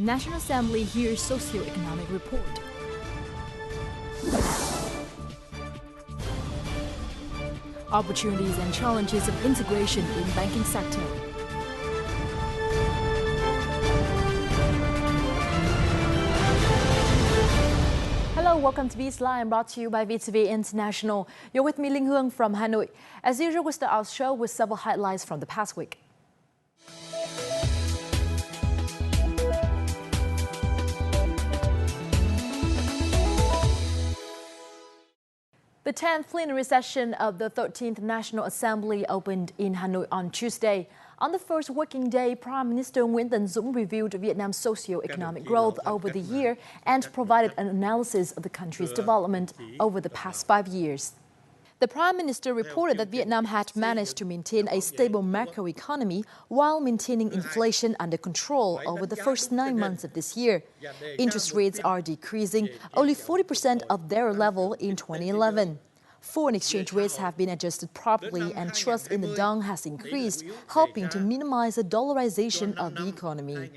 National Assembly hears socio-economic report. Opportunities and challenges of integration in banking sector. Hello, welcome to Bizline, brought to you by VTV International. You're with me, Ling Hương from Hanoi. As usual, we start our show with several highlights from the past week. The 10th plenary session of the 13th National Assembly opened in Hanoi on Tuesday. On the first working day, Prime Minister Nguyễn Tấn Dũng reviewed Vietnam's socio-economic growth over the year and provided an analysis of the country's development over the past 5 years. The Prime Minister reported that Vietnam had managed to maintain a stable macroeconomy while maintaining inflation under control over the first 9 months of this year. Interest rates are decreasing, only 40% of their level in 2011. Foreign exchange rates have been adjusted properly and trust in the dong has increased, helping to minimize the dollarization of the economy.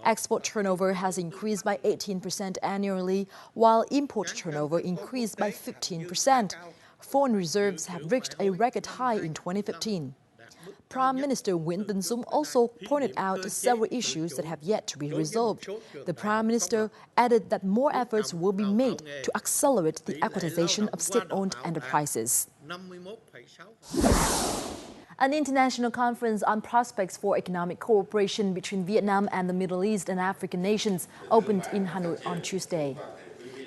Export turnover has increased by 18% annually, while import turnover increased by 15%. Foreign reserves have reached a record high in 2015. Prime Minister Nguyễn Tấn Dũng also pointed out several issues that have yet to be resolved. The Prime Minister added that more efforts will be made to accelerate the equitization of state-owned enterprises. An international conference on prospects for economic cooperation between Vietnam and the Middle East and African nations opened in Hanoi on Tuesday.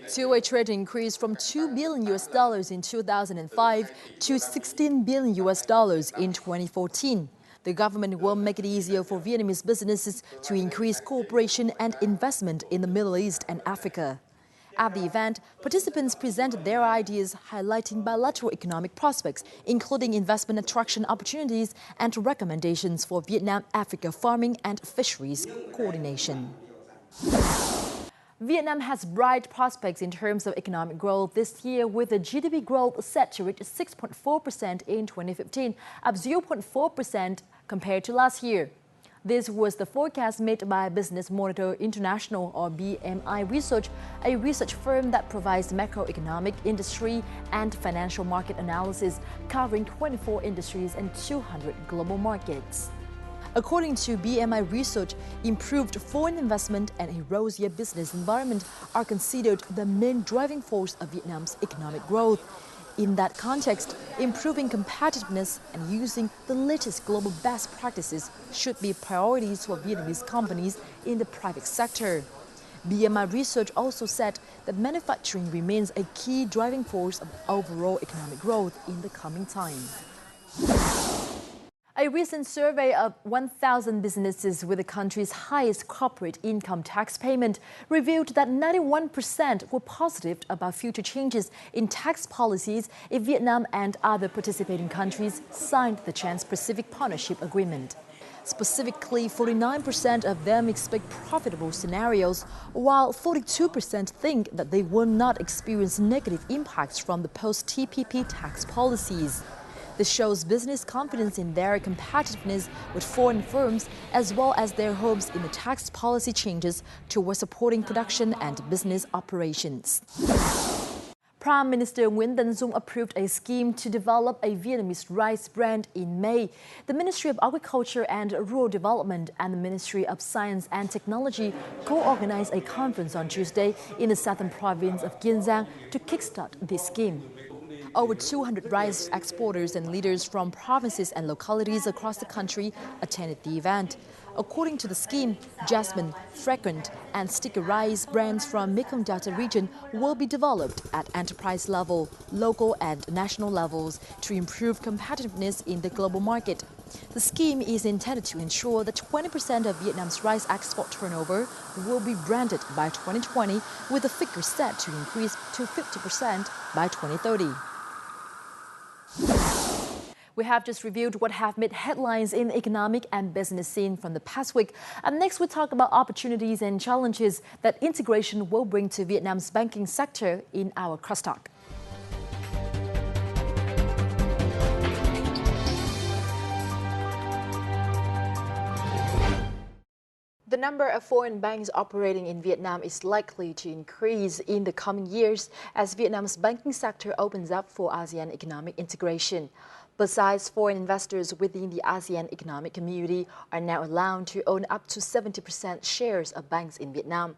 Two-way trade increased from $2 billion in 2005 to $16 billion in 2014. The government will make it easier for Vietnamese businesses to increase cooperation and investment in the Middle East and Africa. At the event, participants presented their ideas highlighting bilateral economic prospects, including investment attraction opportunities and recommendations for Vietnam-Africa farming and fisheries coordination. Vietnam has bright prospects in terms of economic growth this year, with the GDP growth set to reach 6.4% in 2015, up 0.4% compared to last year. This was the forecast made by Business Monitor International, or BMI Research, a research firm that provides macroeconomic, industry, and financial market analysis covering 24 industries and 200 global markets. According to BMI Research, improved foreign investment and a rosier business environment are considered the main driving force of Vietnam's economic growth. In that context, improving competitiveness and using the latest global best practices should be priorities for Vietnamese companies in the private sector. BMI Research also said that manufacturing remains a key driving force of overall economic growth in the coming time. A recent survey of 1,000 businesses with the country's highest corporate income tax payment revealed that 91% were positive about future changes in tax policies if Vietnam and other participating countries signed the Trans-Pacific Partnership Agreement. Specifically, 49% of them expect profitable scenarios, while 42% think that they will not experience negative impacts from the post-TPP tax policies. This shows business confidence in their competitiveness with foreign firms, as well as their hopes in the tax policy changes towards supporting production and business operations. Prime Minister Nguyễn Tấn Dũng approved a scheme to develop a Vietnamese rice brand in May. The Ministry of Agriculture and Rural Development and the Ministry of Science and Technology co-organized a conference on Tuesday in the southern province of Kiên Giang to kickstart this scheme. Over 200 rice exporters and leaders from provinces and localities across the country attended the event. According to the scheme, jasmine, fragrant, and sticky rice brands from Mekong Delta region will be developed at enterprise level, local and national levels to improve competitiveness in the global market. The scheme is intended to ensure that 20% of Vietnam's rice export turnover will be branded by 2020, with the figure set to increase to 50% by 2030. We have just reviewed what have made headlines in the economic and business scene from the past week. Up next, we talk about opportunities and challenges that integration will bring to Vietnam's banking sector in our crosstalk. The number of foreign banks operating in Vietnam is likely to increase in the coming years as Vietnam's banking sector opens up for ASEAN economic integration. Besides, foreign investors within the ASEAN economic community are now allowed to own up to 70% shares of banks in Vietnam.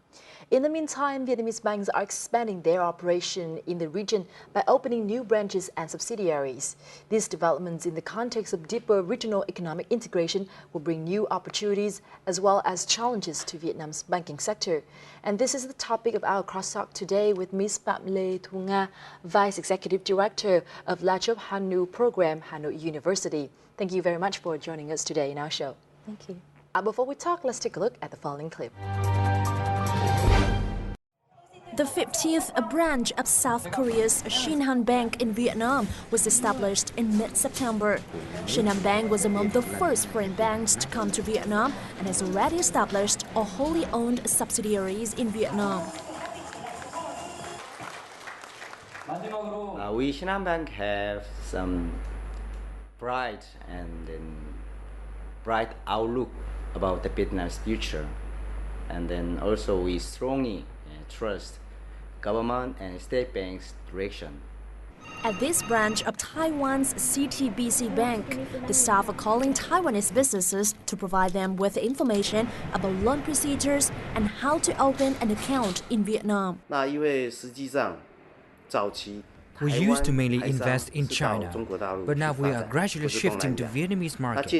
In the meantime, Vietnamese banks are expanding their operation in the region by opening new branches and subsidiaries. These developments in the context of deeper regional economic integration will bring new opportunities as well as challenges to Vietnam's banking sector. And this is the topic of our crosstalk today with Ms. Phạm Lê Thu Nga, Vice Executive Director of La Chop Hanu Program, Hanoi University. Thank you very much for joining us today in our show. Thank you. Before we talk, let's take a look at the following clip. The 50th branch of South Korea's Shinhan Bank in Vietnam was established in mid-September. Shinhan Bank was among the first foreign banks to come to Vietnam and has already established a wholly owned subsidiaries in Vietnam. We Shinhan Bank have some bright outlook about the Vietnam's future, and then also we strongly trust government and state banks' direction. At this branch of Taiwan's CTBC Bank, the staff are calling Taiwanese businesses to provide them with information about loan procedures and how to open an account in Vietnam. We used to mainly invest in China, but now we are gradually shifting to Vietnamese market.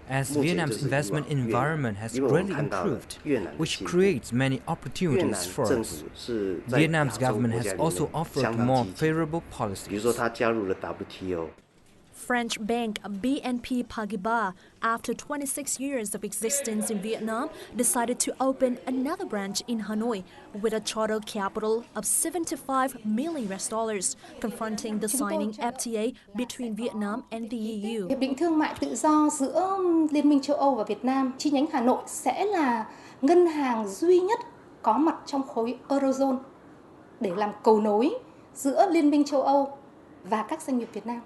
As Vietnam's investment environment has greatly improved, which creates many opportunities for us. Vietnam's government has also offered more favorable policies. French bank BNP Paribas, after 26 years of existence in Vietnam, decided to open another branch in Hanoi with a total capital of $75 million, confronting the signing FTA between Vietnam and the EU. Hiệp định thương mại tự do giữa Liên minh châu Âu và Việt Nam, chi nhánh Hà Nội sẽ là ngân hàng duy nhất có mặt trong khối Eurozone để làm cầu nối giữa Liên minh châu Âu và các doanh nghiệp Việt Nam.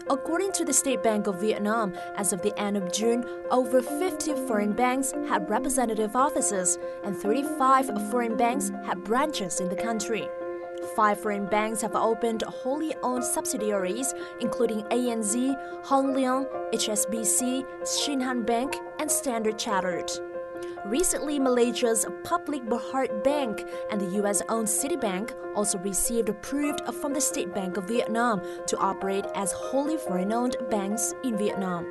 According to the State Bank of Vietnam, as of the end of June, over 50 foreign banks had representative offices and 35 foreign banks had branches in the country. 5 foreign banks have opened wholly owned subsidiaries, including ANZ, Hong Leong, HSBC, Shinhan Bank, and Standard Chartered. Recently, Malaysia's Public Berhad Bank and the US-owned Citibank also received approved from the State Bank of Vietnam to operate as wholly foreign-owned banks in Vietnam.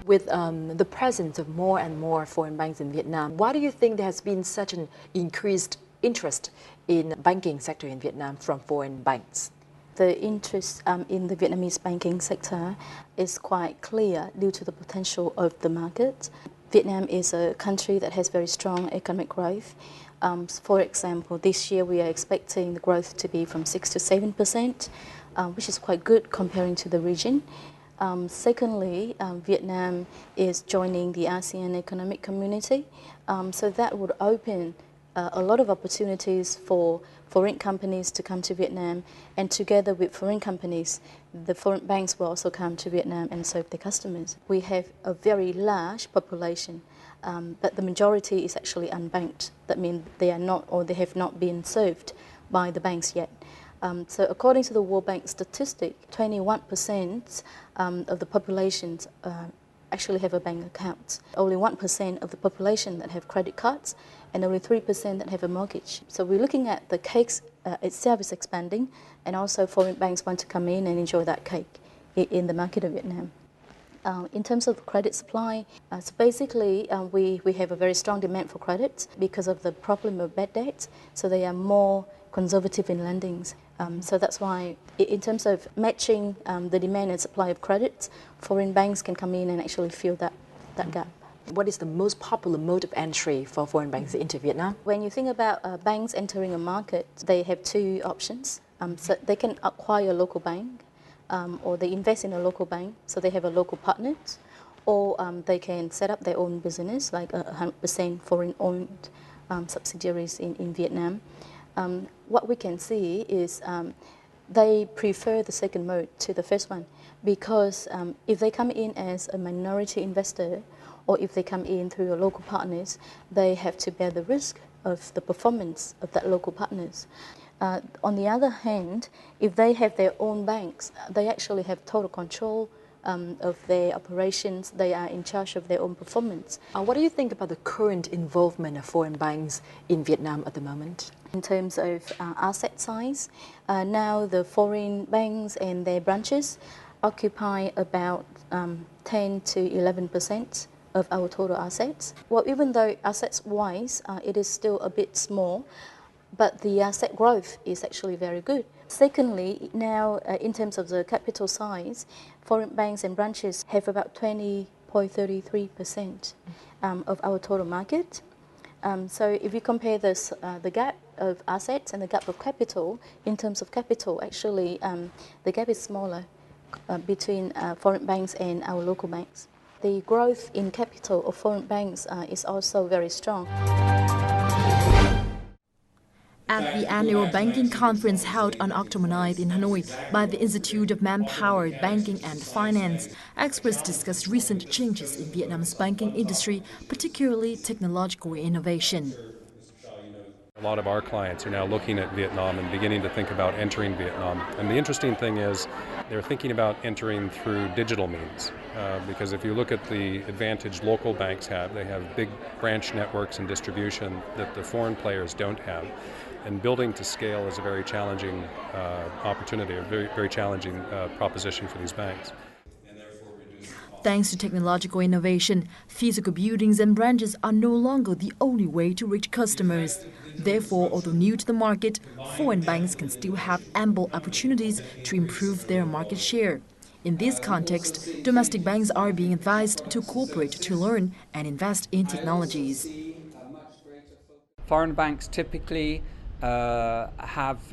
With the presence of more and more foreign banks in Vietnam, why do you think there has been such an increased interest in banking sector in Vietnam from foreign banks? The interest in the Vietnamese banking sector is quite clear due to the potential of the market. Vietnam is a country that has very strong economic growth. For example, this year we are expecting the growth to be from 6 to 7%, which is quite good comparing to the region. Secondly, Vietnam is joining the ASEAN economic community, so that would open a lot of opportunities for foreign companies to come to Vietnam, and together with foreign companies, the foreign banks will also come to Vietnam and serve their customers. We have a very large population, but the majority is actually unbanked. That means they are not, or they have not been served by the banks yet. So according to the World Bank statistic, 21% of the population actually have a bank account. Only 1% of the population that have credit cards, and only 3% that have a mortgage. So we're looking at the cake itself is expanding, and also foreign banks want to come in and enjoy that cake in the market of Vietnam. In terms of the credit supply, so basically we have a very strong demand for credit because of the problem of bad debt, so they are more conservative in lendings. So that's why in terms of matching the demand and supply of credit, foreign banks can come in and actually fill that gap. What is the most popular mode of entry for foreign banks into Vietnam? When you think about banks entering a market, they have 2 options. So they can acquire a local bank, or they invest in a local bank, so they have a local partner, or they can set up their own business, like 100% foreign-owned subsidiaries in Vietnam. What we can see is they prefer the second mode to the first one because if they come in as a minority investor or if they come in through your local partners, they have to bear the risk of the performance of that local partners. On the other hand, if they have their own banks, they actually have total control of their operations. They are in charge of their own performance. What do you think about the current involvement of foreign banks in Vietnam at the moment? In terms of asset size, now the foreign banks and their branches occupy about 10 to 11% of our total assets. Well, even though assets-wise, it is still a bit small, but the asset growth is actually very good. Secondly, now in terms of the capital size, foreign banks and branches have about 20.33% of our total market. So if you compare this, the gap of assets and the gap of capital, in terms of capital, actually the gap is smaller between foreign banks and our local banks. The growth in capital of foreign banks is also very strong. At the annual banking conference held on October 9th in Hanoi by the Institute of Manpower, Banking and Finance, experts discussed recent changes in Vietnam's banking industry, particularly technological innovation. A lot of our clients are now looking at Vietnam and beginning to think about entering Vietnam. And the interesting thing is they're thinking about entering through digital means. Because if you look at the advantage local banks have, they have big branch networks and distribution that the foreign players don't have. And building to scale is a very challenging opportunity, a very challenging proposition for these banks. Thanks to technological innovation, physical buildings and branches are no longer the only way to reach customers. Therefore, although new to the market, foreign banks can still have ample opportunities to improve their market share. In this context, domestic banks are being advised to cooperate to learn and invest in technologies. Foreign banks typically have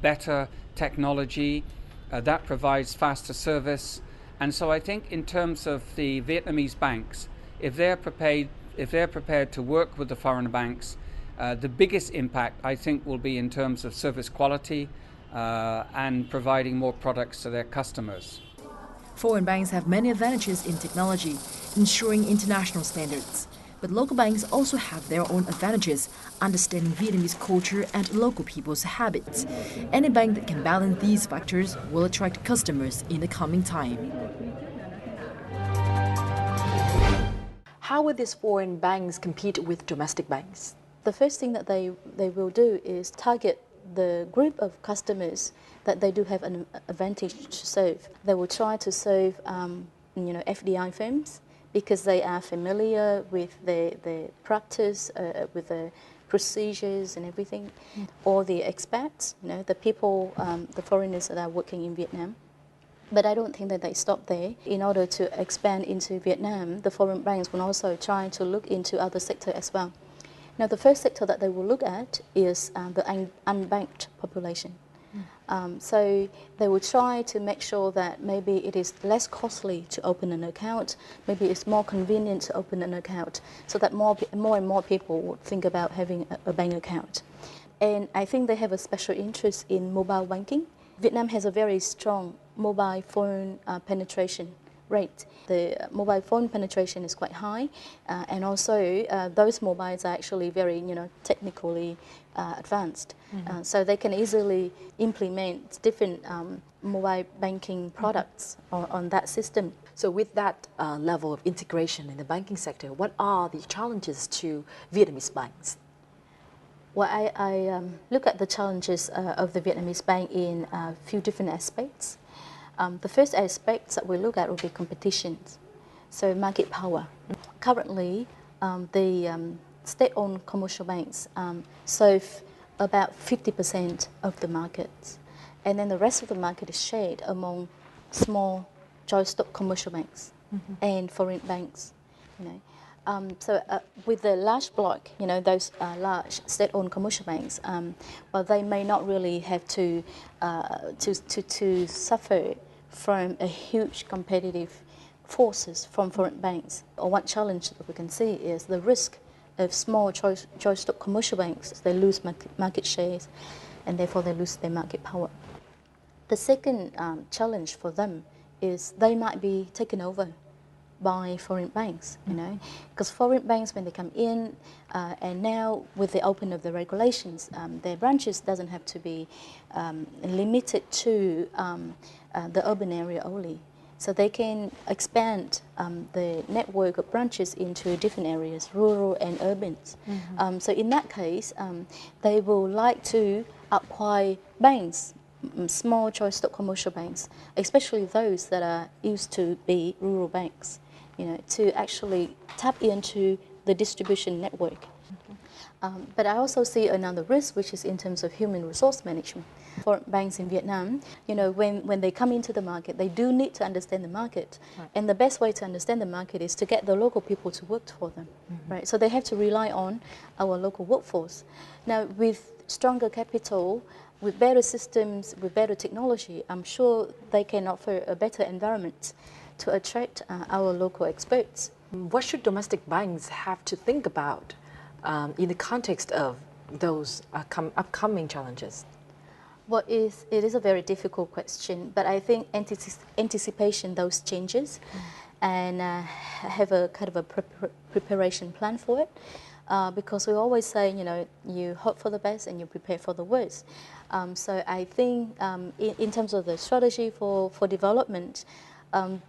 better technology that provides faster service. And so I think in terms of the Vietnamese banks, if they're prepared to work with the foreign banks, the biggest impact I think will be in terms of service quality and providing more products to their customers. Foreign banks have many advantages in technology, ensuring international standards. But local banks also have their own advantages, understanding Vietnamese culture and local people's habits. Any bank that can balance these factors will attract customers in the coming time. How will these foreign banks compete with domestic banks? The first thing that they will do is target the group of customers that they do have an advantage to serve. They will try to serve FDI firms, because they are familiar with the practice, with the procedures and everything, or the expats, the people, the foreigners that are working in Vietnam. But I don't think that they stop there. In order to expand into Vietnam, the foreign banks will also try to look into other sectors as well. Now, the first sector that they will look at is the unbanked population. So they will try to make sure that maybe it is less costly to open an account, maybe it's more convenient to open an account, so that more and more people would think about having a bank account. And I think they have a special interest in mobile banking. Vietnam has a very strong mobile phone penetration rate. The mobile phone penetration is quite high, and also those mobiles are actually very, technically advanced. So they can easily implement different mobile banking products on that system. So with that level of integration in the banking sector, what are the challenges to Vietnamese banks? Well, I look at the challenges of the Vietnamese bank in a few different aspects. The first aspect that we look at will be competition, so market power. Currently, the state-owned commercial banks serve about 50% of the market, and then the rest of the market is shared among small joint-stock commercial banks and foreign banks. So with the large block, those large state-owned commercial banks, well, they may not really have to suffer from a huge competitive forces from foreign banks. Or one challenge that we can see is the risk of small joint-stock commercial banks. They lose market shares, and therefore they lose their market power. The second challenge for them is they might be taken over by foreign banks, because foreign banks, when they come in, and now with the opening of the regulations, their branches doesn't have to be limited to the urban area only. So they can expand the network of branches into different areas, rural and urban. So in that case, they will like to acquire banks, small choice stock commercial banks, especially those that are used to be rural banks, to actually tap into the distribution network. But I also see another risk, which is in terms of human resource management. For banks in Vietnam, when they come into the market, they do need to understand the market. Right. And the best way to understand the market is to get the local people to work for them. Right? So they have to rely on our local workforce. Now, with stronger capital, with better systems, with better technology, I'm sure they can offer a better environment to attract our local experts. What should domestic banks have to think about in the context of those upcoming challenges? Well, it is a very difficult question, but I think anticipation those changes and have a kind of a preparation plan for it. Because we always say, you hope for the best and you prepare for the worst. So I think in terms of the strategy for development,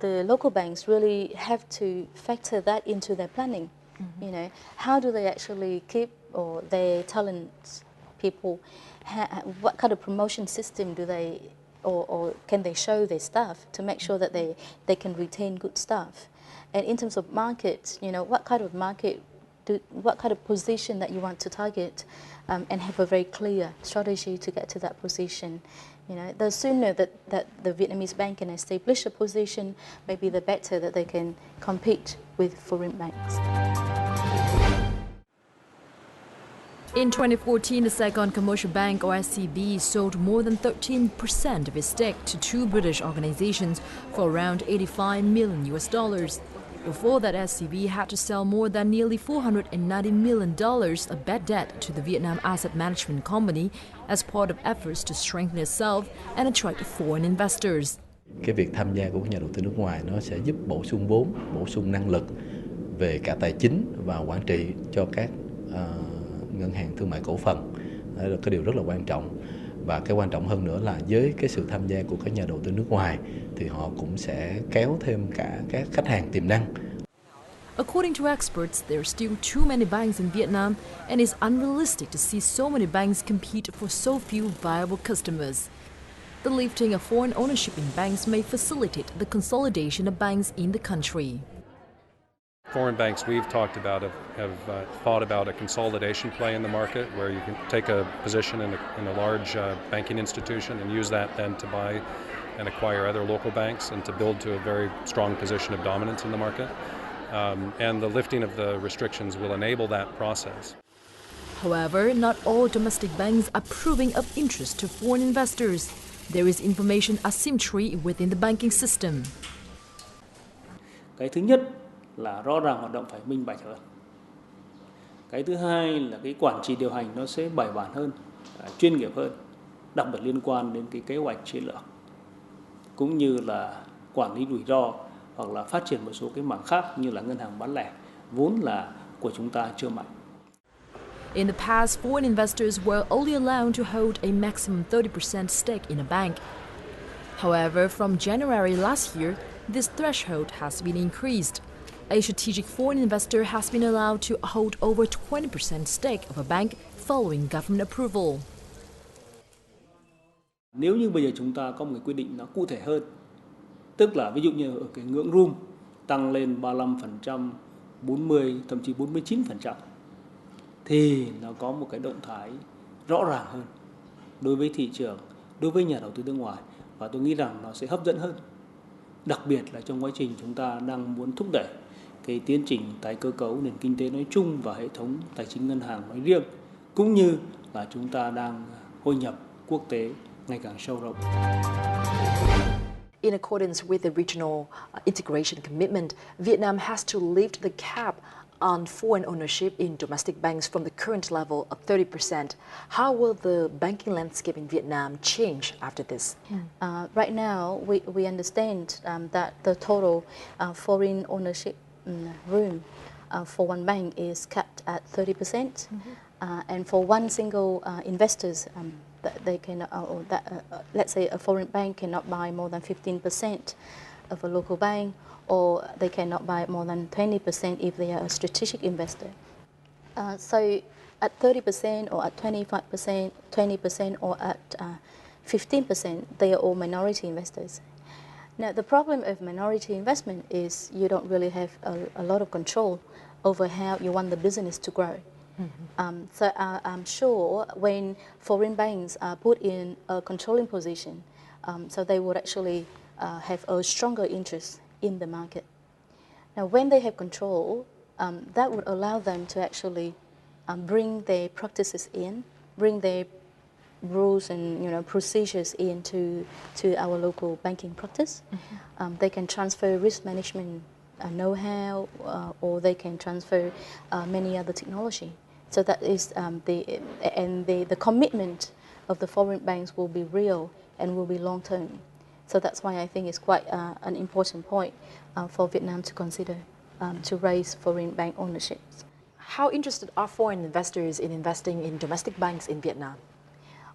the local banks really have to factor that into their planning. How do they actually keep their talent people? What kind of promotion system do they, or can they show their staff to make sure that they can retain good staff? And in terms of market, what kind of market, what kind of position that you want to target, and have a very clear strategy to get to that position. The sooner that the Vietnamese bank can establish a position, maybe the better that they can compete with foreign banks. In 2014, the Saigon Commercial Bank, or SCB, sold more than 13% of its stake to two British organizations for around $85 million. Before that, SCB had to sell more than nearly $490 million of bad debt to the Vietnam Asset Management Company as part of efforts to strengthen itself and attract foreign investors. Cái việc tham gia của nhà đầu tư nước ngoài nó sẽ giúp bổ sung vốn, bổ sung năng lực về cả tài chính và quản trị cho các ngân hàng thương mại cổ phần. Đó là cái điều rất là quan trọng. Và cái quan trọng hơn nữa là với cái sự tham gia của các nhà đầu tư nước ngoài thì họ cũng sẽ kéo thêm cả các khách hàng tiềm năng. According to experts, there are still too many banks in Vietnam and it's unrealistic to see so many banks compete for so few viable customers. The lifting of foreign ownership in banks may facilitate the consolidation of banks in the country. Foreign banks we've talked about have thought about a consolidation play in the market where you can take a position in a large banking institution and use that then to buy and acquire other local banks and to build to a very strong position of dominance in the market. And the lifting of the restrictions will enable that process. However, not all domestic banks are proving of interest to foreign investors. There is information asymmetry within the banking system. Cái thứ nhất là rõ ràng hoạt động phải minh bạch hơn. Cái thứ hai là cái quản trị điều hành nó sẽ bài bản hơn, chuyên nghiệp hơn, đặc biệt liên quan đến cái kế hoạch chiến lược, cũng như là quản lý rủi ro hoặc là phát triển một số cái mảng khác như là ngân hàng bán lẻ, vốn là của chúng ta chưa mạnh. In the past, foreign investors were only allowed to hold a maximum 30% stake in a bank. However, from January last year, this threshold has been increased. A strategic foreign investor has been allowed to hold over 20% stake of a bank following government approval. Nếu như bây giờ chúng ta có một cái quy định nó cụ thể hơn, tức là ví dụ như ở cái ngưỡng room tăng lên 35%, 40, thậm chí 49%, thì nó có một cái động thái rõ ràng hơn đối với thị trường, đối với nhà đầu tư nước ngoài, và tôi nghĩ rằng nó sẽ hấp dẫn hơn. Đặc biệt là trong quá trình chúng ta đang muốn thúc đẩy cái tiến trình tái cơ cấu nền kinh tế nói chung và hệ thống tài chính ngân hàng nói riêng, cũng như là chúng ta đang hội nhập quốc tế ngày càng sâu rộng. In accordance with the regional integration commitment, Vietnam has to lift the cap on foreign ownership in domestic banks from the current level of 30%. How will the banking landscape in Vietnam change after this? Right now, we understand that the total foreign ownership room for one bank is capped at 30%, and for one single investors, that they can, let's say a foreign bank cannot buy more than 15% of a local bank, or they cannot buy more than 20% if they are a strategic investor. So at 30% or at 25%, 20% or at 15%, they are all minority investors. Now, the problem of minority investment is you don't really have a lot of control over how you want the business to grow. So I'm sure when foreign banks are put in a controlling position, so they would actually have a stronger interest in the market. Now, when they have control, that would allow them to actually bring their practices in, bring their rules and procedures into our local banking practice. They can transfer risk management know-how, or they can transfer many other technology. So that is the commitment of the foreign banks will be real and will be long-term. So that's why I think it's quite an important point for Vietnam to consider to raise foreign bank ownership. How interested are foreign investors in investing in domestic banks in Vietnam?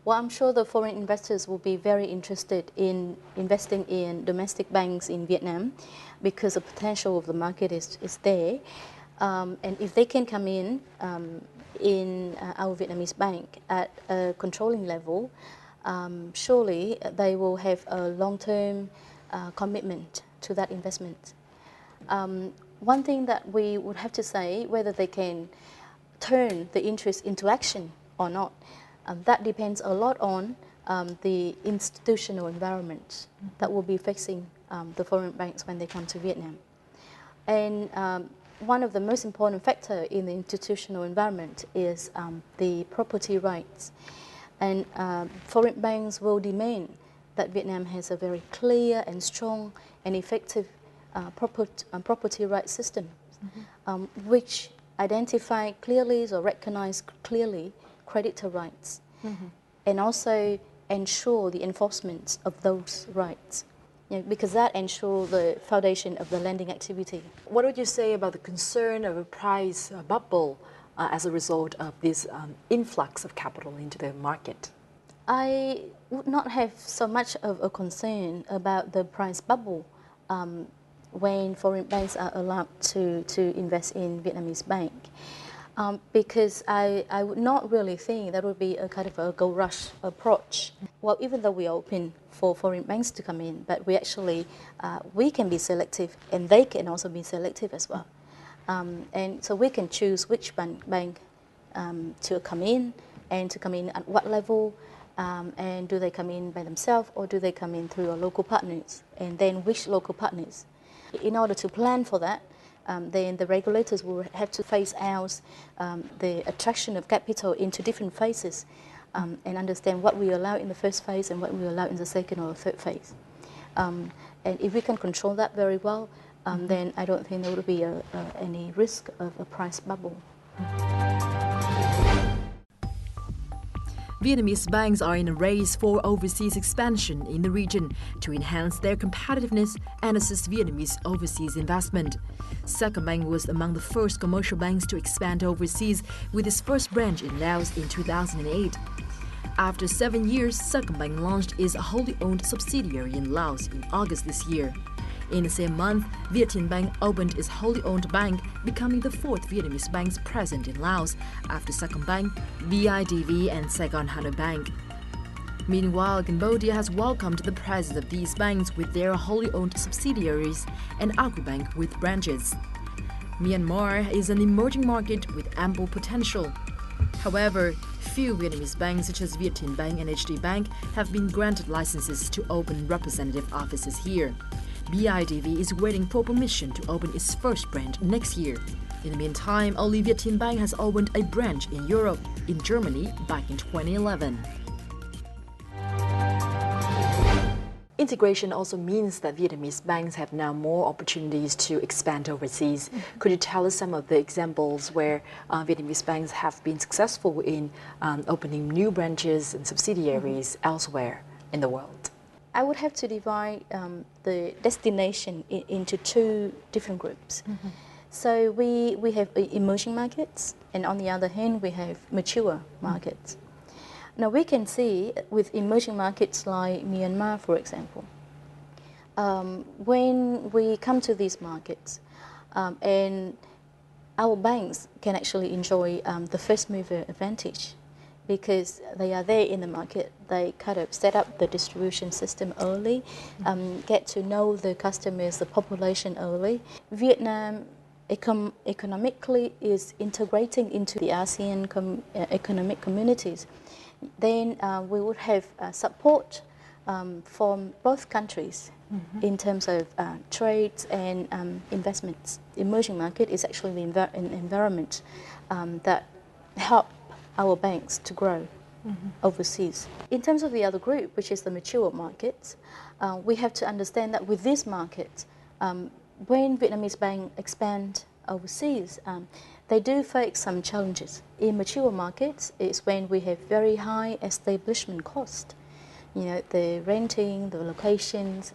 Well, I'm sure the foreign investors will be very interested in investing in domestic banks in Vietnam because the potential of the market is there. And if they can come in our Vietnamese bank at a controlling level, surely they will have a long-term commitment to that investment. One thing that we would have to say, whether they can turn the interest into action or not, that depends a lot on the institutional environment that will be facing the foreign banks when they come to Vietnam. And one of the most important factors in the institutional environment is the property rights. And foreign banks will demand that Vietnam has a very clear and strong and effective property rights system, which identify clearly or recognize clearly creditor rights, and also ensure the enforcement of those rights, because that ensures the foundation of the lending activity. What would you say about the concern of a price bubble as a result of this influx of capital into the market? I would not have so much of a concern about the price bubble when foreign banks are allowed to invest in Vietnamese bank. Because I would not really think that would be a kind of a gold rush approach. Well, even though we are open for foreign banks to come in, but we can be selective, and they can also be selective as well. And so we can choose which bank to come in, and to come in at what level, and do they come in by themselves or do they come in through our local partners, and then which local partners. In order to plan for that, then the regulators will have to phase out the attraction of capital into different phases, and understand what we allow in the first phase and what we allow in the second or third phase. And if we can control that very well, then I don't think there would be any risk of a price bubble. Vietnamese banks are in a race for overseas expansion in the region to enhance their competitiveness and assist Vietnamese overseas investment. Sacombank was among the first commercial banks to expand overseas, with its first branch in Laos in 2008. After 7 years, Sacombank launched its wholly owned subsidiary in Laos in August this year. In the same month, Vietinbank opened its wholly owned bank, becoming the fourth Vietnamese banks present in Laos after Sacombank, BIDV and Saigon Hana Bank. Meanwhile, Cambodia has welcomed the presence of these banks with their wholly owned subsidiaries and Agribank with branches. Myanmar is an emerging market with ample potential. However, few Vietnamese banks such as Vietinbank and HD Bank have been granted licenses to open representative offices here. BIDV is waiting for permission to open its first branch next year. In the meantime, only Vietinbank has opened a branch in Europe, in Germany, back in 2011. Integration also means that Vietnamese banks have now more opportunities to expand overseas. Could you tell us some of the examples where Vietnamese banks have been successful in opening new branches and subsidiaries elsewhere in the world? I would have to divide the destination into two different groups. So we have emerging markets, and on the other hand, we have mature markets. Now we can see with emerging markets like Myanmar, for example, when we come to these markets, and our banks can actually enjoy the first mover advantage because they are there in the market. They kind of set up the distribution system early, get to know the customers, the population early. Vietnam economically is integrating into the ASEAN economic communities. Then we would have support from both countries in terms of trades and investments. Emerging market is actually an environment that help our banks to grow overseas. In terms of the other group, which is the mature markets, we have to understand that with these markets, when Vietnamese banks expand overseas, they do face some challenges. In mature markets, it's when we have very high establishment cost. You know, the renting, the locations,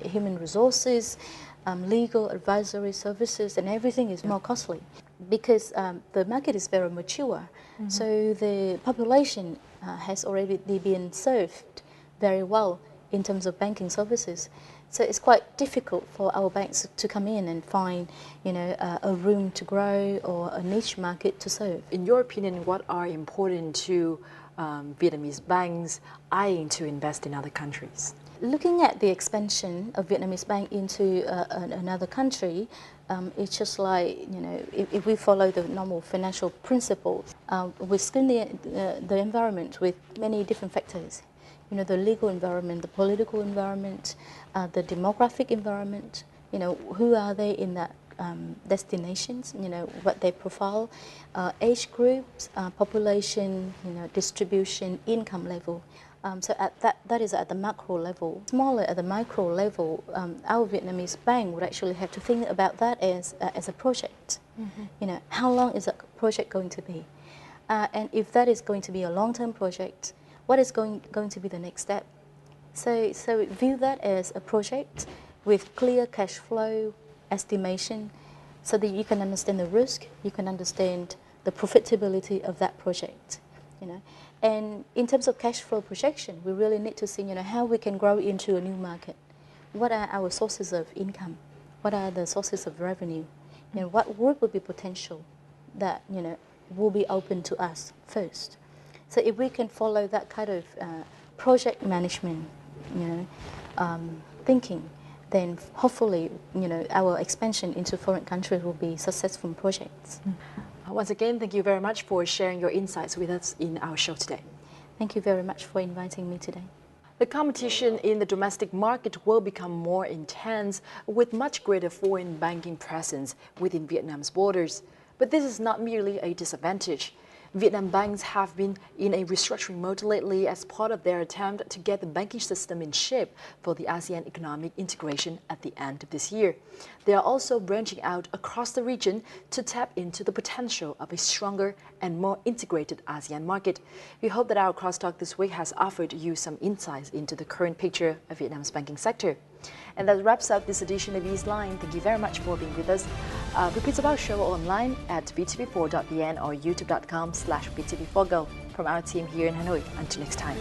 human resources, legal advisory services, and everything is more costly because the market is very mature. So the population has already been served very well in terms of banking services. So it's quite difficult for our banks to come in and find, you know, a room to grow or a niche market to serve. In your opinion, what are important to Vietnamese banks eyeing to invest in other countries? Looking at the expansion of Vietnamese bank into another country, it's just like, you know, if we follow the normal financial principles, we screen the environment with many different factors. You know, the legal environment, the political environment, the demographic environment, you know, who are they in that destinations, you know, what their profile, age groups, population, you know, distribution, income level. So at that is at the macro level. Smaller at the micro level, our Vietnamese bank would actually have to think about that as a project. You know, how long is that project going to be? And if that is going to be a long-term project, what is going to be the next step? So view that as a project with clear cash flow estimation so that you can understand the risk, you can understand the profitability of that project. You know? And in terms of cash flow projection, we really need to see, you know, how we can grow into a new market. What are our sources of income? What are the sources of revenue? You know, what would be potential that, you know, will be open to us first? So if we can follow that kind of project management, you know, thinking, then hopefully, you know, our expansion into foreign countries will be successful projects. Once again, thank you very much for sharing your insights with us in our show today. Thank you very much for inviting me today. The competition in the domestic market will become more intense with much greater foreign banking presence within Vietnam's borders. But this is not merely a disadvantage. Vietnam banks have been in a restructuring mode lately as part of their attempt to get the banking system in shape for the ASEAN economic integration at the end of this year. They are also branching out across the region to tap into the potential of a stronger and more integrated ASEAN market. We hope that our crosstalk this week has offered you some insights into the current picture of Vietnam's banking sector. And that wraps up this edition of Bizline. Thank you very much for being with us. Repeats of our show are online at vtv4.vn or youtube.com/vtv4go. From our team here in Hanoi, until next time.